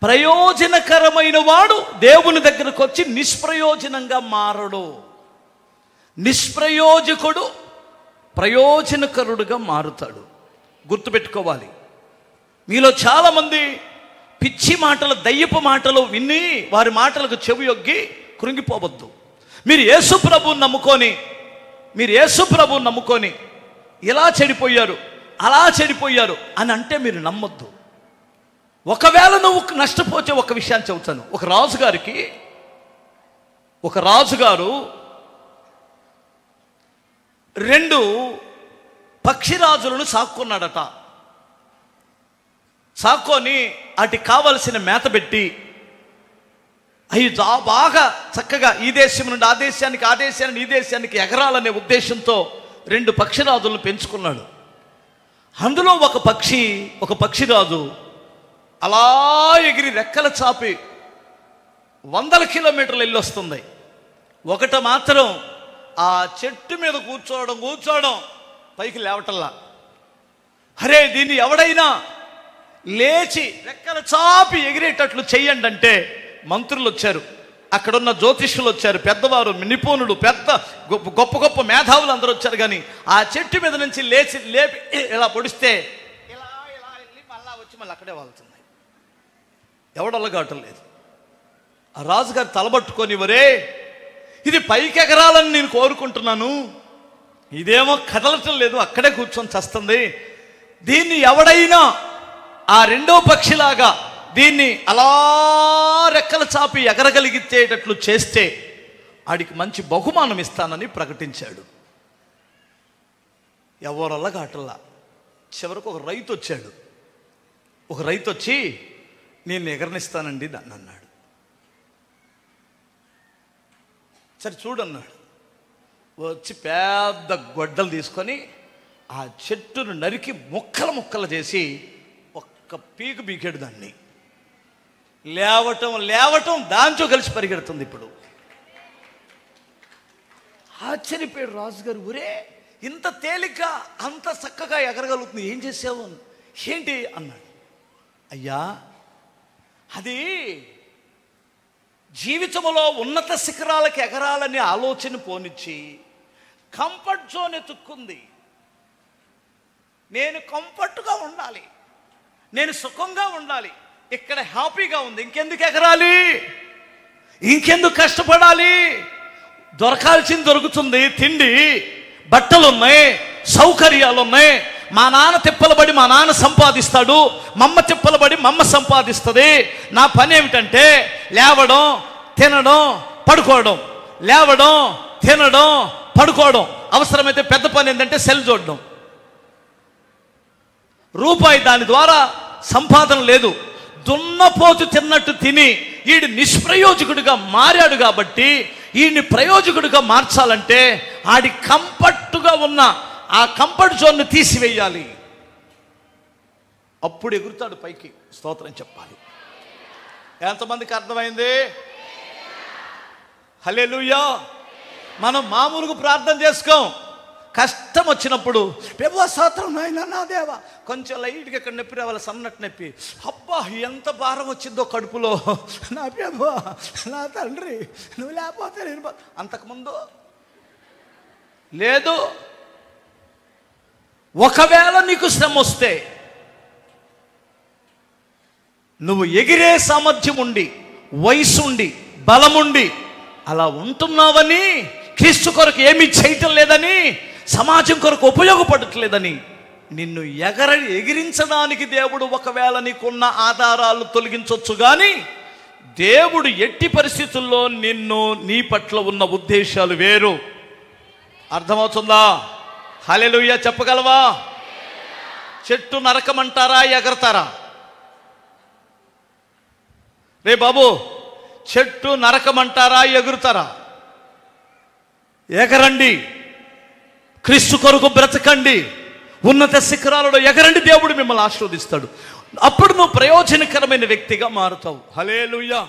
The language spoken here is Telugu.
ప్రయోజనకరమైన వాడు దేవుని దగ్గరకు వచ్చి నిష్ప్రయోజనంగా మారడు. నిష్ప్రయోజకుడు ప్రయోజనకరుడుగా మారుతాడు. గుర్తుపెట్టుకోవాలి. మీలో చాలామంది పిచ్చి మాటలు, దయ్యపు మాటలు విని వారి మాటలకు చెవి యొగ్గి కృంగిపోవద్దు. మీరు యేసు ప్రభువుని నమ్ముకొని ఇలా చెడిపోయారు, అలా చెడిపోయారు అని అంటే మీరు నమ్మొద్దు. ఒకవేళ నువ్వు నష్టపోతే ఒక విషయాన్ని చెబుతాను. ఒక రాజుగారు 2 పక్షిరాజులను సాక్కున్నాడట. సాక్కొని వాటికి కావలసిన మేత పెట్టి అవి బాగా చక్కగా ఈ దేశం నుండి ఆ దేశానికి, ఆ దేశాన్ని ఈ దేశానికి ఎగరాలనే ఉద్దేశంతో 2 పక్షిరాజులను పెంచుకున్నాడు. అందులో ఒక పక్షిరాజు అలా ఎగిరి రెక్కలు చాపి 100 కిలోమీటర్లు వెళ్ళొస్తుంది. ఒకటి మాత్రం ఆ చెట్టు మీద కూర్చోవడం పైకి లేవటల్లా. అరే, దీన్ని ఎవడైనా లేచి రెక్కలు చాపి ఎగిరేటట్లు చెయ్యండి అంటే మంత్రులు వచ్చారు, అక్కడున్న జ్యోతిష్యులు వచ్చారు, పెద్దవారు, నిపుణులు, గొప్ప గొప్ప మేధావులు అందరూ వచ్చారు. కానీ ఆ చెట్టు మీద నుంచి లేపి ఇలా పొడిస్తే ఇలా వెళ్ళి మళ్ళీ అక్కడే వాళ్తుంది. ఎవడల్లగాటం లేదు. ఆ రాజుగారు తలబట్టుకొని, ఒరే, ఇది పైకి ఎగరాలని నేను కోరుకుంటున్నాను, ఇదేమో కదలటం లేదు, అక్కడే కూర్చొని చస్తుంది. దీన్ని ఎవడైనా ఆ 2వ పక్షిలాగా దీన్ని అలా రెక్కలు చాపి ఎగరగలిగితేటట్లు చేస్తే ఆడికి మంచి బహుమానం ఇస్తానని ప్రకటించాడు. ఎవరల్లగాటల్లా. చివరకు ఒక రైతు వచ్చి నేను ఎగరనిస్తానండి దాన్ని అన్నాడు. సరే చూడన్నాడు. వచ్చి పెద్ద గొడ్డలు తీసుకొని ఆ చెట్టును నరికి ముక్కలు చేసి ఒక్క పీకు పీకాడు. దాన్ని లేవటం దాంతో కలిసి పరిగెడుతుంది. ఇప్పుడు ఆశ్చర్యపోయాడు రాజుగారు. ఊరే, ఇంత తేలిక అంత చక్కగా ఎగరగలుగుతుంది, ఏం చేసావు? ఏంటి అన్నాడు. అయ్యా, అది జీవితంలో ఉన్నత శిఖరాలకు ఎగరాలని ఆలోచన పోనిచ్చి కంఫర్ట్ జోన్ ఎత్తుక్కుంది. నేను కంఫర్ట్గా ఉండాలి, నేను సుఖంగా ఉండాలి, ఇక్కడ హ్యాపీగా ఉంది, ఇంకెందుకు ఎగరాలి, ఇంకెందుకు కష్టపడాలి? దొరకాల్సింది దొరుకుతుంది. తిండి, బట్టలు ఉన్నాయి, సౌకర్యాలు ఉన్నాయి. మా నాన్న తిప్పలబడి మా నాన్న సంపాదిస్తాడు, మమ్మ తిప్పలబడి మమ్మ సంపాదిస్తుంది. నా పని ఏమిటంటే లేవడం, తినడం, పడుకోవడం, లేవడం, తినడం, పడుకోవడం. అవసరమైతే పెద్ద పని ఏంటంటే సెల్ చూడడం. రూపాయి దాని ద్వారా సంపాదన లేదు. దున్నపోతు తిన్నట్టు తిని ఈడు నిష్ప్రయోజకుడిగా మారాడు. కాబట్టి ఈయన్ని ప్రయోజకుడిగా మార్చాలంటే ఆడి కంఫర్ట్గా ఉన్న ఆ కంఫర్ట్ జోన్ను తీసివేయాలి. అప్పుడు ఎగురుతాడు పైకి. స్తోత్రం చెప్పాలి. ఎంతమందికి అర్థమైంది? హల్లెలూయా. మనం మామూలుగా ప్రార్థన చేసుకోం. కష్టం వచ్చినప్పుడు ప్రభువా స్తోత్రం నాయనా నా దేవా, కొంచెం లైట్గా ఇక్కడ నొప్పి రావాలి, సన్నట్టు నొప్పి, అబ్బా ఎంత భారం వచ్చిందో కడుపులో, నా ప్రభువా నా తండ్రి నువ్వు లేకపోతే నేను. అంతకుముందు లేదు. ఒకవేళ నీకు శ్రమ వస్తే నువ్వు ఎగిరే సామర్థ్యం ఉండి, వయసు ఉండి, బలముండి అలా ఉంటున్నావని, క్రీస్తు కొరకు ఏమీ చేయటం లేదని, సమాజం కొరకు ఉపయోగపడట్లేదని నిన్ను ఎగిరించడానికి దేవుడు ఒకవేళ నీకున్న ఆధారాలు తొలగించవచ్చు. కానీ దేవుడు ఎట్టి పరిస్థితుల్లో నీ పట్ల ఉన్న ఉద్దేశాలు వేరు. అర్థమవుతుందా? హల్లెలూయా చెప్పగలవా? చెట్టు నరకమంటారా, ఎగరతారా? రే బాబు, చెట్టు నరకమంటారా, ఎగురుతారా? ఎగరండి, క్రీస్తు కొరకు బ్రతకండి, ఉన్నత శిఖరాలలో ఎగరండి. దేవుడు మిమ్మల్ని ఆశీర్వదిస్తాడు. అప్పుడు నువ్వు ప్రయోజనకరమైన వ్యక్తిగా మారుతావు. హల్లెలూయా.